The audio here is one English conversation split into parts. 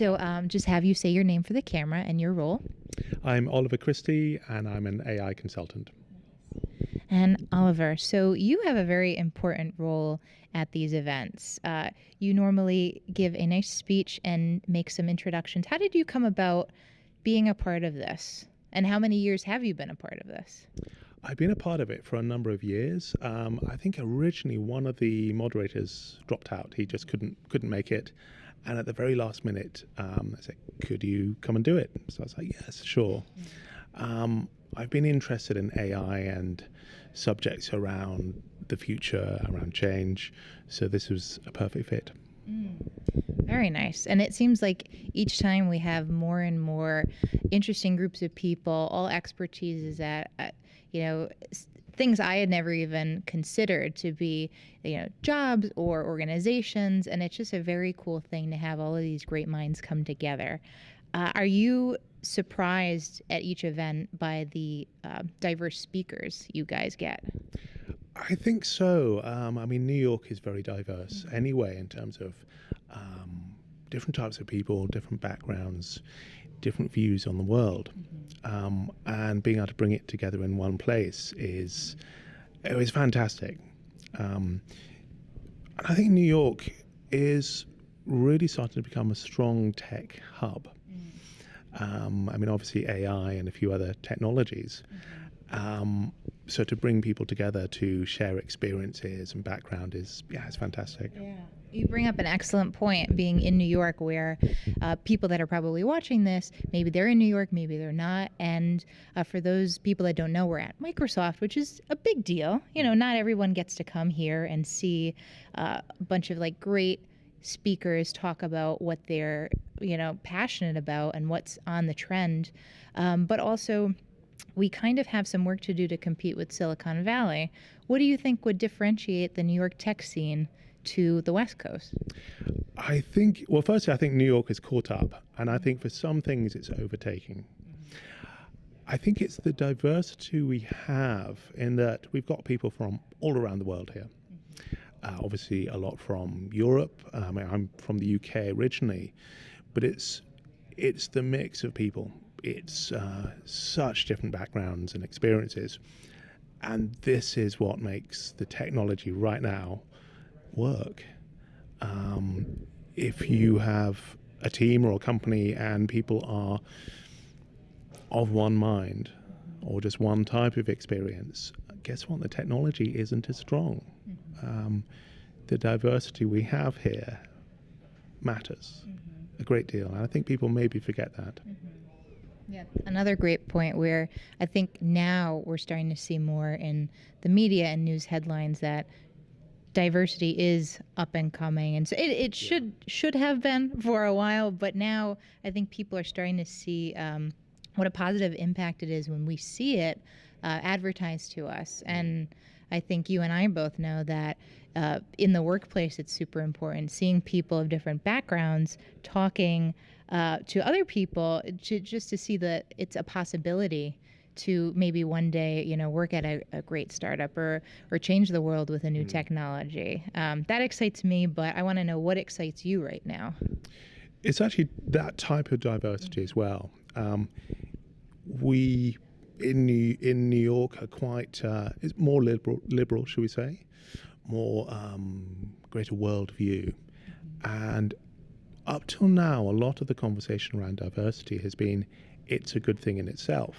So just have you say your name for the camera and your role. I'm Oliver Christie, and I'm an AI consultant. And Oliver, so you have a very important role at these events. You normally give a nice speech and make some introductions. How did you come about being a part of this? And how many years have you been a part of this? I've been a part of it for a number of years. I think originally one of the moderators dropped out; he just couldn't make it. And at the very last minute, I said, "Could you come and do it?" So I was like, "Yes, sure." I've been interested in AI and subjects around the future, around change. So this was a perfect fit. Very nice. And it seems like each time we have more and more interesting groups of people, all expertise at things I had never even considered to be, jobs or organizations. And it's just a very cool thing to have all of these great minds come together. Are you surprised at each event by the diverse speakers you guys get? I think so. I mean, New York is very diverse anyway in terms of different types of people, different backgrounds, different views on the world. And being able to bring it together in one place is fantastic. And I think New York is really starting to become a strong tech hub. I mean, obviously AI and a few other technologies. So to bring people together to share experiences and background is it's fantastic. Yeah. You bring up an excellent point, being in New York, where people that are probably watching this, maybe they're in New York, maybe they're not. And for those people that don't know, we're at Microsoft, which is a big deal. Not everyone gets to come here and see a bunch of great speakers talk about what they're, passionate about and what's on the trend. But also, we kind of have some work to do to compete with Silicon Valley. What do you think would differentiate the New York tech scene to the West Coast? Firstly, I think New York is caught up, and I think for some things it's overtaking. I think it's the diversity we have in that we've got people from all around the world here. Obviously, a lot from Europe. I'm from the UK originally, but it's the mix of people. It's such different backgrounds and experiences, and this is what makes the technology right now work. If you have a team or a company and people are of one mind or just one type of experience, guess what? The technology isn't as strong. The diversity we have here matters a great deal, and I think people maybe forget that. Yeah, another great point where I think now we're starting to see more in the media and news headlines that diversity is up and coming, and so it should have been for a while, but now I think people are starting to see what a positive impact it is when we see it advertised to us. And I think you and I both know that in the workplace it's super important, seeing people of different backgrounds talking to other people, just to see that it's a possibility to maybe one day, work at a great startup or change the world with a new technology. That excites me, but I want to know what excites you right now. It's actually that type of diversity as well. We in New York are quite it's more liberal, should we say, more greater worldview, and up till now, a lot of the conversation around diversity has been it's a good thing in itself.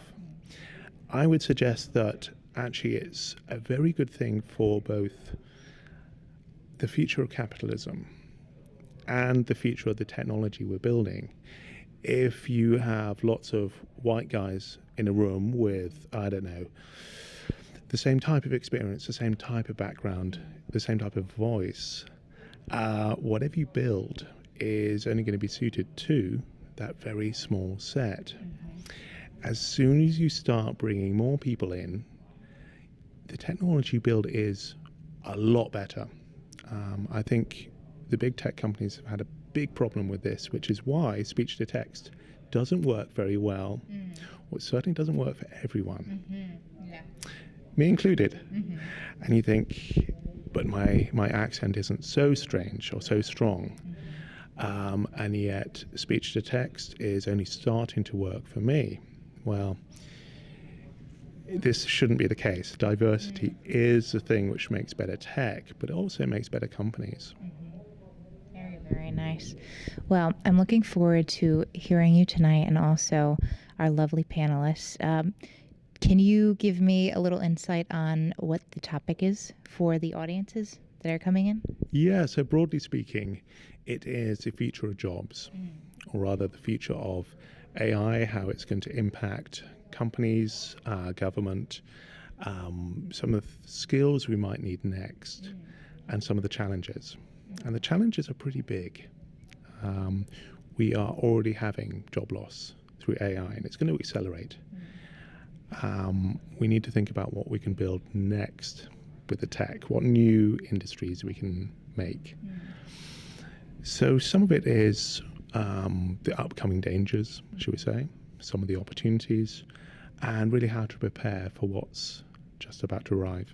I would suggest that actually it's a very good thing for both the future of capitalism and the future of the technology we're building. If you have lots of white guys in a room with, I don't know, the same type of experience, the same type of background, the same type of voice, whatever you build is only going to be suited to that very small set. As soon as you start bringing more people in, the technology build is a lot better. I think the big tech companies have had a big problem with this, which is why speech to text doesn't work very well, or it certainly doesn't work for everyone, me included. And you think, but my accent isn't so strange or so strong. and yet speech to text is only starting to work for me. Well, this shouldn't be the case. Diversity is the thing which makes better tech, but it also makes better companies. Very, very nice. Well, I'm looking forward to hearing you tonight and also our lovely panelists. Can you give me a little insight on what the topic is for the audiences that are coming in? Yeah, so broadly speaking, it is the future of jobs, or rather the future of AI, how it's going to impact companies, government, some of the skills we might need next, and some of the challenges. And the challenges are pretty big. We are already having job loss through AI, and it's going to accelerate. We need to think about what we can build next with the tech, what new industries we can make. So some of it is the upcoming dangers, shall we say, some of the opportunities, and really how to prepare for what's just about to arrive.